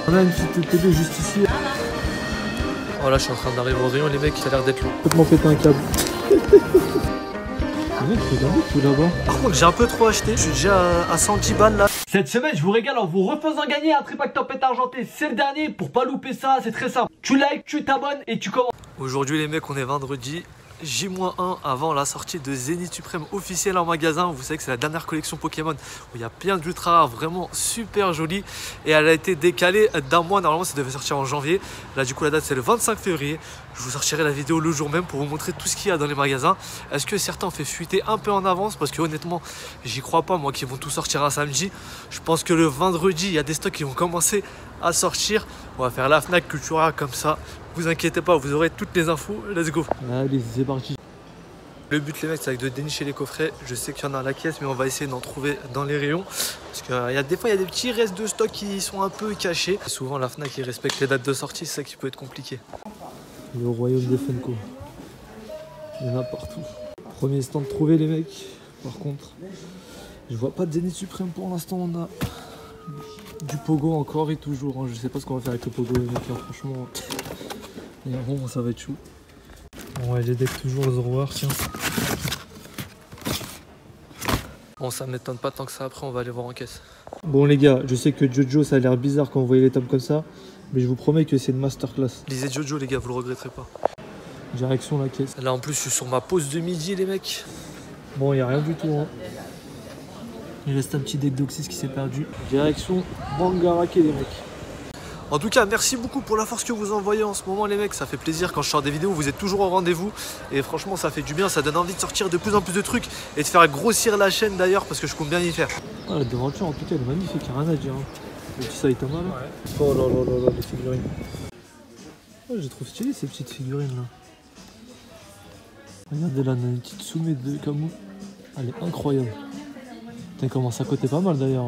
On a une petite TB juste ici. Oh là, je suis en train d'arriver au rayon, les mecs, ça a l'air d'être long. Complètement pété un câble. Les mecs, regardez tout là-bas. Par contre, j'ai un peu trop acheté. Je suis déjà à 110 balles là. Cette semaine, je vous régale en vous refaisant gagner un tripack tempête argentée. C'est le dernier. Pour pas louper ça, c'est très simple. Tu likes, tu t'abonnes et tu commences. Aujourd'hui, les mecs, on est vendredi. J-1 avant la sortie de Zénith Suprême officielle en magasin. Vous savez que c'est la dernière collection Pokémon où il y a plein d'ultra rares vraiment super jolies. Et elle a été décalée d'un mois. Normalement, ça devait sortir en janvier. Là, du coup, la date, c'est le 25 février. Je vous sortirai la vidéo le jour même pour vous montrer tout ce qu'il y a dans les magasins. Est-ce que certains ont fait fuiter un peu en avance? Parce que honnêtement, j'y crois pas, moi, qu'ils vont tout sortir un samedi. Je pense que le vendredi, il y a des stocks qui vont commencer à sortir. On va faire la Fnac Cultura comme ça. Vous inquiétez pas, vous aurez toutes les infos. Let's go. Allez, c'est parti. Le but, les mecs, c'est de dénicher les coffrets. Je sais qu'il y en a à la caisse, mais on va essayer d'en trouver dans les rayons. Parce que des fois, il y a des petits restes de stock qui sont un peu cachés. Et souvent, la Fnac, ils respectent les dates de sortie. C'est ça qui peut être compliqué. Le royaume des Funko. Il y en a partout. Premier stand trouvé, les mecs. Par contre, je vois pas de Zénith Suprême pour l'instant. On a du Pogo encore et toujours. Hein. Je sais pas ce qu'on va faire avec le Pogo, les mecs. Hein. Franchement, et bon, ça va être chou. Bon, les decks toujours aux horreurs, tiens. Bon, ça m'étonne pas tant que ça. Après, on va aller voir en caisse. Bon, les gars, je sais que Jojo, ça a l'air bizarre quand vous voyez les tomes comme ça. Mais je vous promets que c'est une masterclass. Lisez Jojo, les gars, vous le regretterez pas. Direction la caisse. Là, en plus, je suis sur ma pause de midi, les mecs. Bon, il n'y a rien du tout. Hein. Il reste un petit deck d'Oxys qui s'est perdu. Direction Bangarake, les mecs. En tout cas, merci beaucoup pour la force que vous envoyez en ce moment, les mecs. Ça fait plaisir quand je sors des vidéos. Vous êtes toujours au rendez-vous. Et franchement, ça fait du bien. Ça donne envie de sortir de plus en plus de trucs. Et de faire grossir la chaîne d'ailleurs, parce que je compte bien y faire. Ah, la devanture, en tout cas, elle est magnifique. Il n'y a rien à dire. Hein. Le petit Saitama, là. Ouais. Oh là là là là, les figurines. Oh, je trouve stylé ces petites figurines, là. Regardez là, on a une petite Tsume de Camus. Elle est incroyable. Elle commence à coter pas mal d'ailleurs.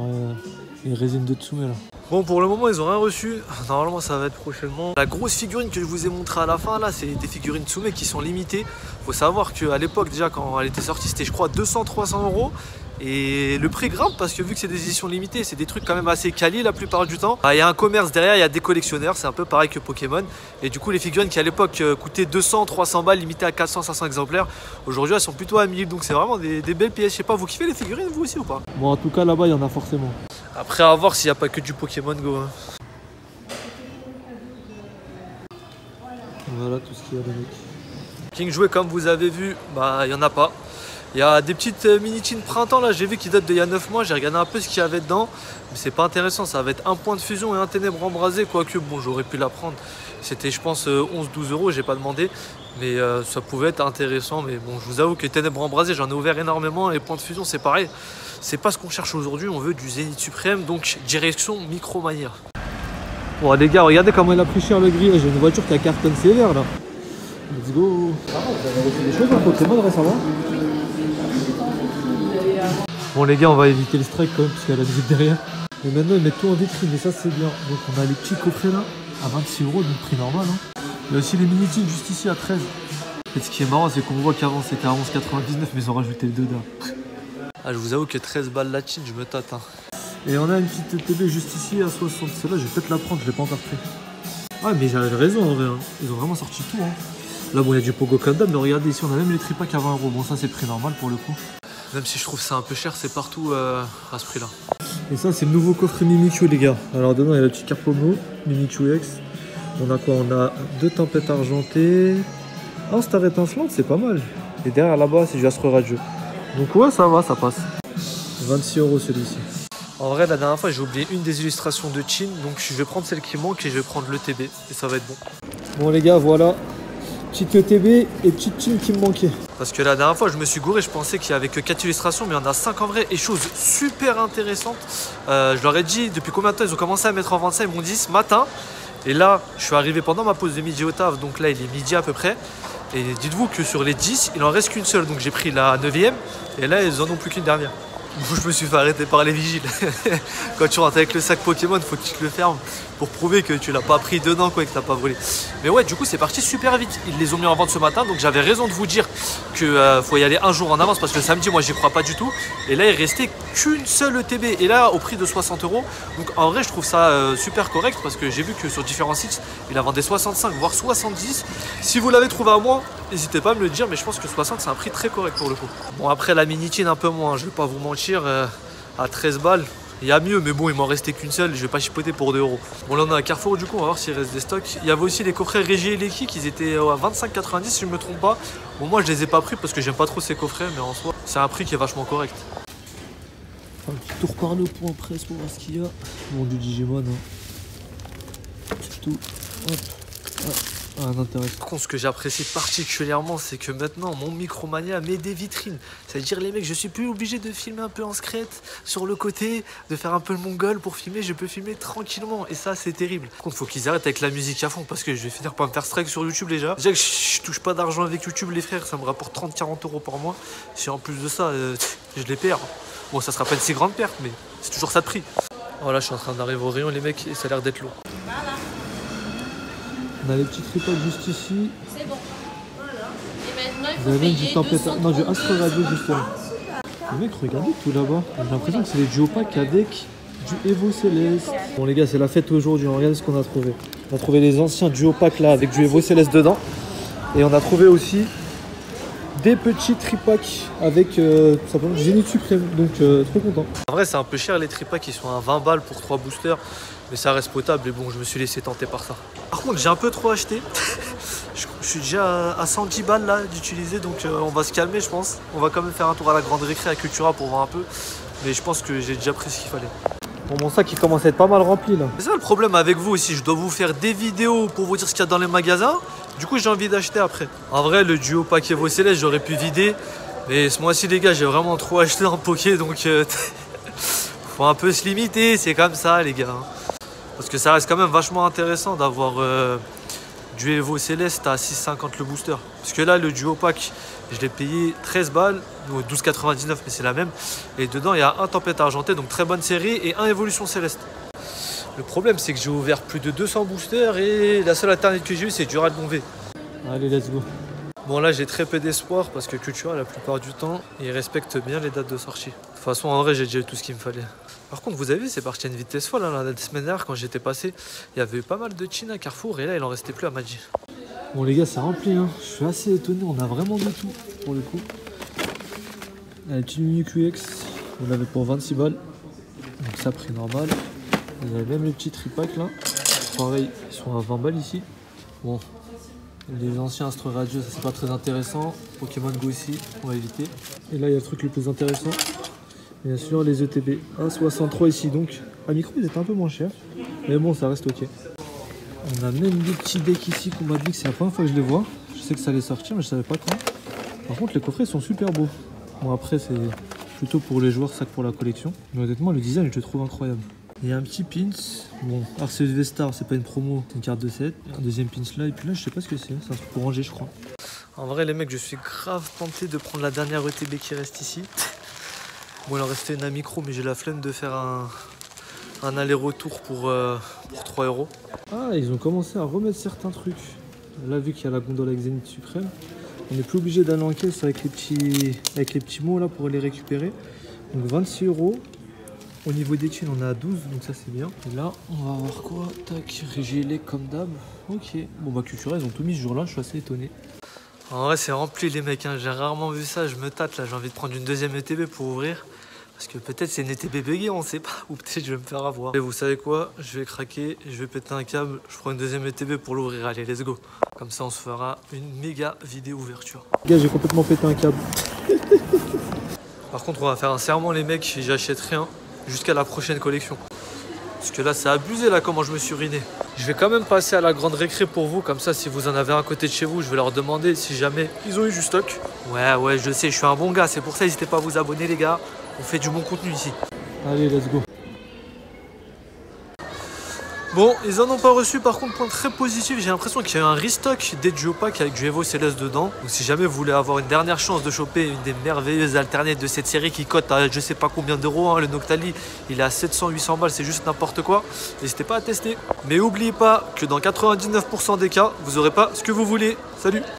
Les résines de Tsume, là. Bon, pour le moment, ils ont rien reçu. Normalement, ça va être prochainement. La grosse figurine que je vous ai montrée à la fin, là, c'est des figurines Tsume qui sont limitées. Faut savoir qu'à l'époque, déjà, quand elle était sortie, c'était, je crois, 200-300 €. Et le prix grimpe parce que vu que c'est des éditions limitées, c'est des trucs quand même assez quali la plupart du temps. Il y a un commerce derrière, il y a des collectionneurs, c'est un peu pareil que Pokémon. Et du coup, les figurines qui à l'époque coûtaient 200-300 balles, limitées à 400-500 exemplaires, aujourd'hui elles sont plutôt à 1000. Donc c'est vraiment des belles pièces. Je sais pas, vous kiffez les figurines vous aussi ou pas? Bon, en tout cas, là-bas, il y en a forcément. Après, à voir s'il n'y a pas que du Pokémon Go. Hein. Voilà tout ce qu'il y a, les mecs. King joué, comme vous avez vu, bah il n'y en a pas. Il y a des petites mini-teams printemps là, j'ai vu qu'ils datent d'il y a 9 mois, j'ai regardé un peu ce qu'il y avait dedans. Mais c'est pas intéressant, ça va être un point de fusion et un ténèbre embrasé, quoique bon j'aurais pu la prendre. C'était je pense 11-12 €, j'ai pas demandé. Mais ça pouvait être intéressant, mais bon je vous avoue que ténèbre embrasé j'en ai ouvert énormément et point de fusion c'est pareil. C'est pas ce qu'on cherche aujourd'hui, on veut du Zénith Suprême, donc direction Micromania. Bon les gars, regardez comment il a pris cher le gris. J'ai une voiture qui a cartonne sévère là. Let's go. Ah, vous avez reçu des choses en Pokémon récemment? Bon les gars, on va éviter le strike quand même parce qu'il y a la musique derrière. Et maintenant ils mettent tout en vitrine et ça c'est bien. Donc on a les petits coffrets là à 26 €, donc prix normal. Hein. Il y a aussi les mini-teams juste ici à 13. Et ce qui est marrant c'est qu'on voit qu'avant c'était à 11,99 mais ils ont rajouté le dedans. Ah, je vous avoue que 13 balles la chine, je me tâte. Hein. Et on a une petite TB juste ici à 60. Celle-là je vais peut-être la prendre, je l'ai pas encore pris. Ah mais j'avais raison en vrai. Hein. Ils ont vraiment sorti tout. Hein. Là bon il y a du Pogo Kanda, mais regardez ici on a même les tripacks à 20 €. Bon ça c'est prix normal pour le coup. Même si je trouve ça un peu cher, c'est partout à ce prix-là. Et ça, c'est le nouveau coffret Mimikyu, les gars. Alors, dedans, il y a le petit Carpomo, Mimikyu X. On a quoi? On a 2 tempêtes argentées. Ah, Star étincelante, c'est pas mal. Et derrière, là-bas, c'est du Astro Radio. Donc, ouais, ça va, ça passe. 26 € celui-ci. En vrai, la dernière fois, j'ai oublié une des illustrations de Chin. Donc, je vais prendre celle qui manque et je vais prendre le TB. Et ça va être bon. Bon, les gars, voilà. Petite TB et petite Chin qui me manquait. Parce que la dernière fois, je me suis gouré, je pensais qu'il n'y avait que 4 illustrations, mais il y en a 5 en vrai. Et chose super intéressante, je leur ai dit depuis combien de temps ils ont commencé à mettre en vente ça. Ils m'ont dit ce matin. Et là, je suis arrivé pendant ma pause de midi au taf, donc là, il est midi à peu près. Et dites-vous que sur les 10, il en reste qu'une seule. Donc j'ai pris la 9e, et là, ils en ont plus qu'une dernière. Je me suis fait arrêter par les vigiles. Quand tu rentres avec le sac Pokémon, faut que tu te le fermes pour prouver que tu l'as pas pris dedans quoi, et que t'as pas volé. Mais ouais, du coup c'est parti super vite. Ils les ont mis en vente ce matin, donc j'avais raison de vous dire que faut y aller un jour en avance parce que le samedi moi j'y crois pas du tout. Et là il restait qu'une seule ETB et là au prix de 60 €. Donc en vrai je trouve ça super correct parce que j'ai vu que sur différents sites il la vendait 65 voire 70. Si vous l'avez trouvé à moi, n'hésitez pas à me le dire, mais je pense que 60 c'est un prix très correct pour le coup. Bon après la minitine un peu moins, je vais pas vous mentir, à 13 balles. Il y a mieux, mais bon, il m'en restait qu'une seule, je vais pas chipoter pour 2 €. Bon, là on est à Carrefour, du coup, on va voir s'il reste des stocks. Il y avait aussi les coffrets Régie et Leki qui étaient à 25,90 si je me trompe pas. Bon, moi je les ai pas pris parce que j'aime pas trop ces coffrets, mais en soi, c'est un prix qui est vachement correct. Un petit tour par le point presse pour voir ce qu'il y a. Bon, du Digimon, hein. C'est tout. Hop. Ah, intéressant. Par contre, ce que j'apprécie particulièrement, c'est que maintenant, mon Micromania met des vitrines. C'est-à-dire, les mecs, je suis plus obligé de filmer un peu en secret sur le côté, de faire un peu le mongol pour filmer. Je peux filmer tranquillement. Et ça, c'est terrible. Par contre, faut qu'ils arrêtent avec la musique à fond parce que je vais finir par me faire strike sur YouTube déjà. Déjà que je touche pas d'argent avec YouTube, les frères. Ça me rapporte 30-40 € par mois. Si en plus de ça, je les perds. Bon, ça sera pas une si grande perte, mais c'est toujours ça de prix. Voilà, je suis en train d'arriver au rayon, les mecs, et ça a l'air d'être lourd. On a les petits tripodes juste ici. C'est bon. Voilà. Et maintenant, il Vous faut avez payer du Tempête, non, du Astro Radio 230 justement. Les mecs, regardez tout là-bas. J'ai l'impression que c'est les duopacks avec du Evo Céleste. Bon les gars, c'est la fête aujourd'hui. Regardez ce qu'on a trouvé. On a trouvé les anciens duopacks là avec du Evo Céleste dedans. Et on a trouvé aussi des petits tripacks avec tout simplement du Zénith Suprême. Donc trop content. En vrai, c'est un peu cher les tripacks, ils sont à 20 balles pour 3 boosters. Mais ça reste potable et bon, je me suis laissé tenter par ça. Par contre, j'ai un peu trop acheté. Je suis déjà à 110 balles là d'utiliser, donc on va se calmer, je pense. On va quand même faire un tour à la grande récré à Cultura pour voir un peu. Mais je pense que j'ai déjà pris ce qu'il fallait. Bon, mon sac il commence à être pas mal rempli là. C'est ça le problème avec vous aussi, je dois vous faire des vidéos pour vous dire ce qu'il y a dans les magasins. Du coup, j'ai envie d'acheter après. En vrai, le duo pack Evo Céleste, j'aurais pu vider. Mais ce mois-ci, les gars, j'ai vraiment trop acheté en poké, donc faut un peu se limiter, c'est comme ça, les gars. Parce que ça reste quand même vachement intéressant d'avoir du Evo Céleste à 6,50 le booster. Parce que là, le duo pack, je l'ai payé 13 balles, ou 12,99, mais c'est la même. Et dedans, il y a un Tempête Argentée, donc très bonne série, et un Évolution Céleste. Le problème, c'est que j'ai ouvert plus de 200 boosters et la seule alternative que j'ai eue, c'est du Dragon V. Allez, let's go. Bon, là, j'ai très peu d'espoir parce que Cultura, la plupart du temps, ils respectent bien les dates de sortie. De toute façon, en vrai, j'ai déjà eu tout ce qu'il me fallait. Par contre, vous avez vu, c'est parti à une vitesse folle. Hein, la semaine dernière, quand j'étais passé, il y avait eu pas mal de Chine à Carrefour et là, il en restait plus à Maji. Bon les gars, c'est rempli, hein. Je suis assez étonné, on a vraiment de tout pour le coup. La petite Mini QX, on l'avait pour 26 balles. Donc ça, prix normal. Il y a même les petits tripacks là. Pareil, ils sont à 20 balles ici. Bon, les anciens Astro Radio, ça c'est pas très intéressant. Pokémon Go aussi, on va éviter. Et là, il y a le truc le plus intéressant. Bien sûr, les ETB. 1,63 ici, donc à micro, ils étaient un peu moins chers. Mais bon, ça reste ok. On a même des petits decks ici qu'on m'a dit que c'est la première fois que je les vois. Je sais que ça allait sortir, mais je savais pas quand. Par contre, les coffrets sont super beaux. Bon, après, c'est plutôt pour les joueurs, ça que pour la collection. Mais honnêtement, le design, je le trouve incroyable. Il y a un petit pins. Bon, Arceus V-Star, c'est pas une promo, c'est une carte de 7. Un deuxième pins là, et puis là, je sais pas ce que c'est. C'est un truc pour ranger, je crois. En vrai, les mecs, je suis grave tenté de prendre la dernière ETB qui reste ici. Bon, il en restait une à micro, mais j'ai la flemme de faire un aller-retour pour 3 €. Ah, ils ont commencé à remettre certains trucs. Là, vu qu'il y a la gondole avec Zénith Suprême, on n'est plus obligé d'aller en caisse avec les petits mots là pour les récupérer. Donc 26 €. Au niveau des thunes, on est à 12, donc ça c'est bien. Et là, on va voir quoi. Tac, régilé comme d'hab. Ok. Bon bah Cultura, ils ont tout mis ce jour-là, je suis assez étonné. En vrai, c'est rempli les mecs, hein. J'ai rarement vu ça, je me tâte là, j'ai envie de prendre une deuxième ETB pour ouvrir. Parce que peut-être c'est une ETB buggée, on sait pas, ou peut-être je vais me faire avoir. Et vous savez quoi, je vais craquer, je vais péter un câble, je prends une deuxième ETB pour l'ouvrir, allez, let's go. Comme ça, on se fera une méga vidéo ouverture. Les gars, j'ai complètement pété un câble. Par contre, on va faire un serment les mecs, j'achète rien jusqu'à la prochaine collection. Parce que là, c'est abusé là comment je me suis ruiné. Je vais quand même passer à la grande récré pour vous, comme ça si vous en avez un à côté de chez vous, je vais leur demander si jamais ils ont eu du stock. Ouais, je sais, je suis un bon gars, c'est pour ça n'hésitez pas à vous abonner les gars. On fait du bon contenu ici. Allez, let's go. Bon, ils en ont pas reçu. Par contre, point très positif, j'ai l'impression qu'il y a eu un restock des duo pack avec du Evo Céleste dedans. Donc si jamais vous voulez avoir une dernière chance de choper une des merveilleuses alternates de cette série qui cote à je sais pas combien d'euros, hein, le Noctali il est à 700-800 balles, c'est juste n'importe quoi. N'hésitez pas à tester. Mais n'oubliez pas que dans 99% des cas, vous aurez pas ce que vous voulez. Salut!